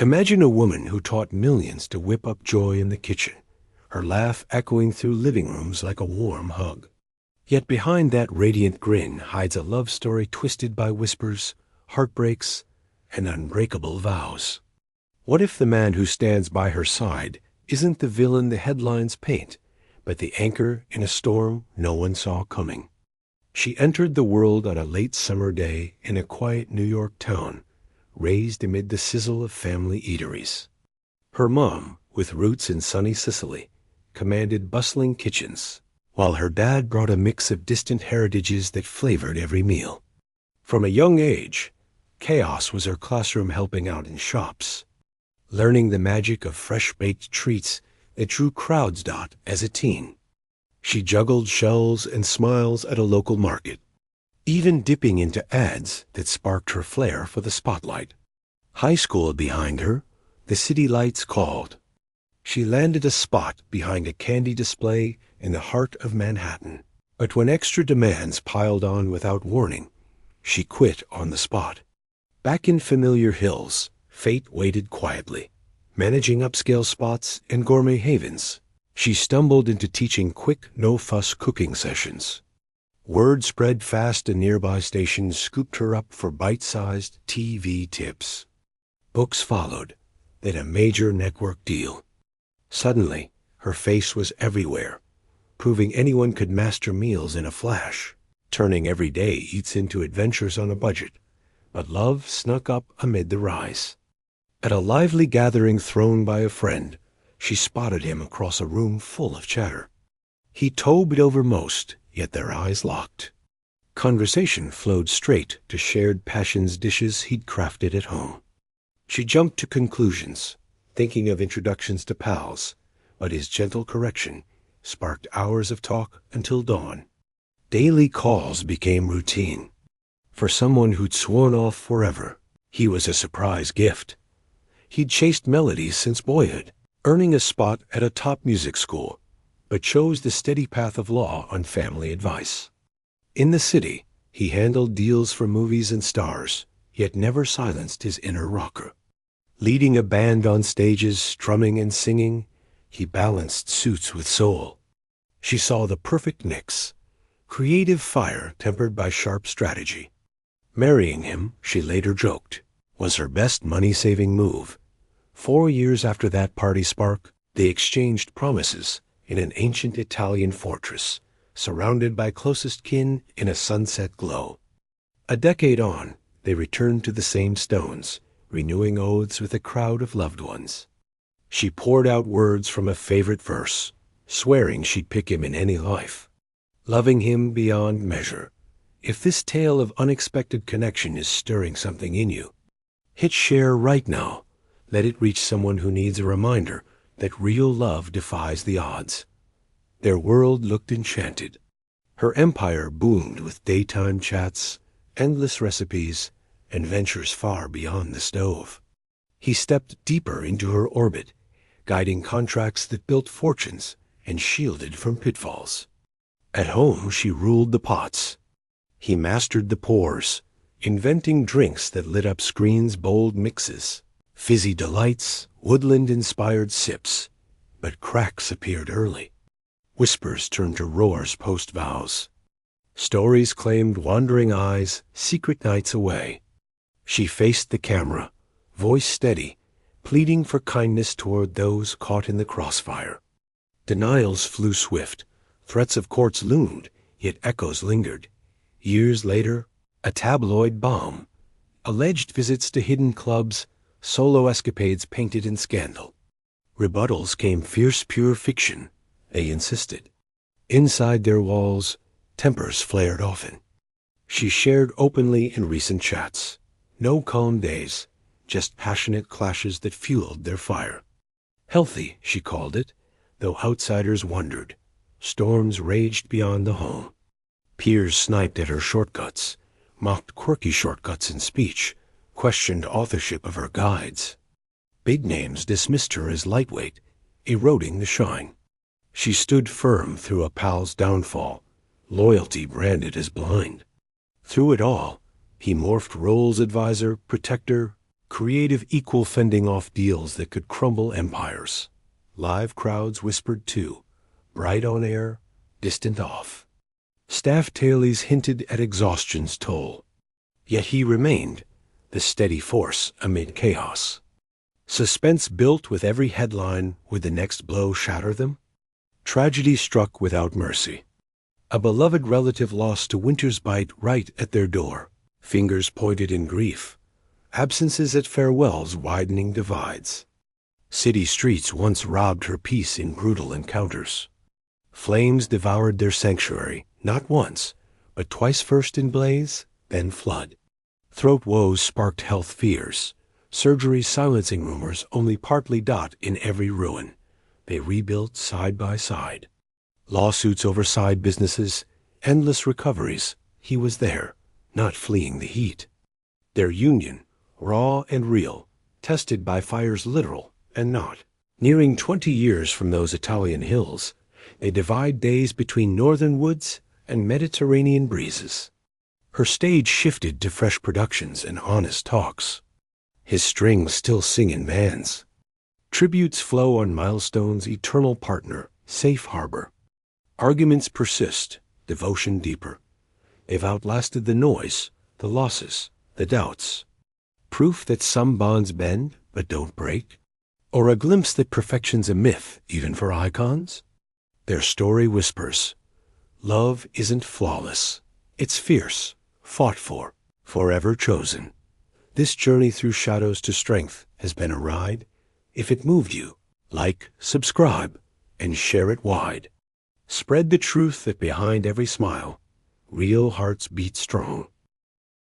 Imagine a woman who taught millions to whip up joy in the kitchen, her laugh echoing through living rooms like a warm hug. Yet behind that radiant grin hides a love story twisted by whispers, heartbreaks, and unbreakable vows. What if the man who stands by her side isn't the villain the headlines paint, but the anchor in a storm no one saw coming? She entered the world on a late summer day in a quiet New York town, raised amid the sizzle of family eateries. Her mom, with roots in sunny Sicily, commanded bustling kitchens, while her dad brought a mix of distant heritages that flavored every meal. From a young age, chaos was her classroom, helping out in shops, learning the magic of fresh-baked treats that drew crowds. As a teen, she juggled shells and smiles at a local market, even dipping into ads that sparked her flair for the spotlight. High school behind her, the city lights called. She landed a spot behind a candy display in the heart of Manhattan. But when extra demands piled on without warning, she quit on the spot. Back in familiar hills, fate waited quietly. Managing upscale spots and gourmet havens, she stumbled into teaching quick, no-fuss cooking sessions. Word spread fast, and nearby stations scooped her up for bite-sized TV tips. Books followed, then a major network deal. Suddenly, her face was everywhere, proving anyone could master meals in a flash, turning everyday eats into adventures on a budget. But love snuck up amid the rise. At a lively gathering thrown by a friend, she spotted him across a room full of chatter. He towered over most, yet their eyes locked. Conversation flowed straight to shared passions, dishes he'd crafted at home. She jumped to conclusions, thinking of introductions to pals, but his gentle correction sparked hours of talk until dawn. Daily calls became routine. For someone who'd sworn off forever, he was a surprise gift. He'd chased melodies since boyhood, earning a spot at a top music school, but chose the steady path of law on family advice. In the city, he handled deals for movies and stars, yet never silenced his inner rocker. Leading a band on stages, strumming and singing, he balanced suits with soul. She saw the perfect mix, creative fire tempered by sharp strategy. Marrying him, she later joked, was her best money-saving move. 4 years after that party spark, they exchanged promises in an ancient Italian fortress, surrounded by closest kin in a sunset glow. A decade on, they returned to the same stones, renewing oaths with a crowd of loved ones. She poured out words from a favorite verse, swearing she'd pick him in any life, loving him beyond measure. If this tale of unexpected connection is stirring something in you, hit share right now. Let it reach someone who needs a reminder that real love defies the odds. Their world looked enchanted. Her empire boomed with daytime chats, endless recipes, and ventures far beyond the stove. He stepped deeper into her orbit, guiding contracts that built fortunes and shielded from pitfalls. At home, she ruled the pots. He mastered the pours, inventing drinks that lit up screens, bold mixes, fizzy delights, woodland-inspired sips. But cracks appeared early. Whispers turned to roars post-vows. Stories claimed wandering eyes, secret nights away. She faced the camera, voice steady, pleading for kindness toward those caught in the crossfire. Denials flew swift, threats of courts loomed, yet echoes lingered. Years later, a tabloid bomb, alleged visits to hidden clubs, solo escapades painted in scandal. Rebuttals came fierce pure fiction, they insisted. Inside their walls, tempers flared often. She shared openly in recent chats. No calm days, just passionate clashes that fueled their fire. Healthy, she called it, though outsiders wondered. Storms raged beyond the home. Peers sniped at her shortcuts, mocked quirky shortcuts in speech, questioned authorship of her guides. Big names dismissed her as lightweight, eroding the shine. She stood firm through a pal's downfall, loyalty branded as blind. Through it all, he morphed roles: advisor, protector, Creative equal fending off deals that could crumble empires. Live crowds whispered too, bright on air, distant off. Staff tailies hinted at exhaustion's toll. Yet he remained, the steady force amid chaos. Suspense built with every headline. Would the next blow shatter them? Tragedy struck without mercy. A beloved relative lost to winter's bite right at their door. Fingers pointed in grief. Absences at farewells widening divides. City streets once robbed her peace in brutal encounters. Flames devoured their sanctuary, not once, but twice, first in blaze, then flood. Throat woes sparked health fears. Surgery silencing rumors only partly dot in every ruin. They rebuilt side by side. Lawsuits over side businesses, endless recoveries. He was there, not fleeing the heat. Their union, raw and real, tested by fires literal and not. Nearing 20 years from those Italian hills, they divide days between northern woods and Mediterranean breezes. Her stage shifted to fresh productions and honest talks. His strings still sing in bands. Tributes flow on Milestone's eternal partner, safe harbor. Arguments persist, devotion deeper. They've outlasted the noise, the losses, the doubts. Proof that some bonds bend but don't break? Or a glimpse that perfection's a myth even for icons? Their story whispers, love isn't flawless. It's fierce, fought for, forever chosen. This journey through shadows to strength has been a ride. If it moved you, like, subscribe, and share it wide. Spread the truth that behind every smile, real hearts beat strong.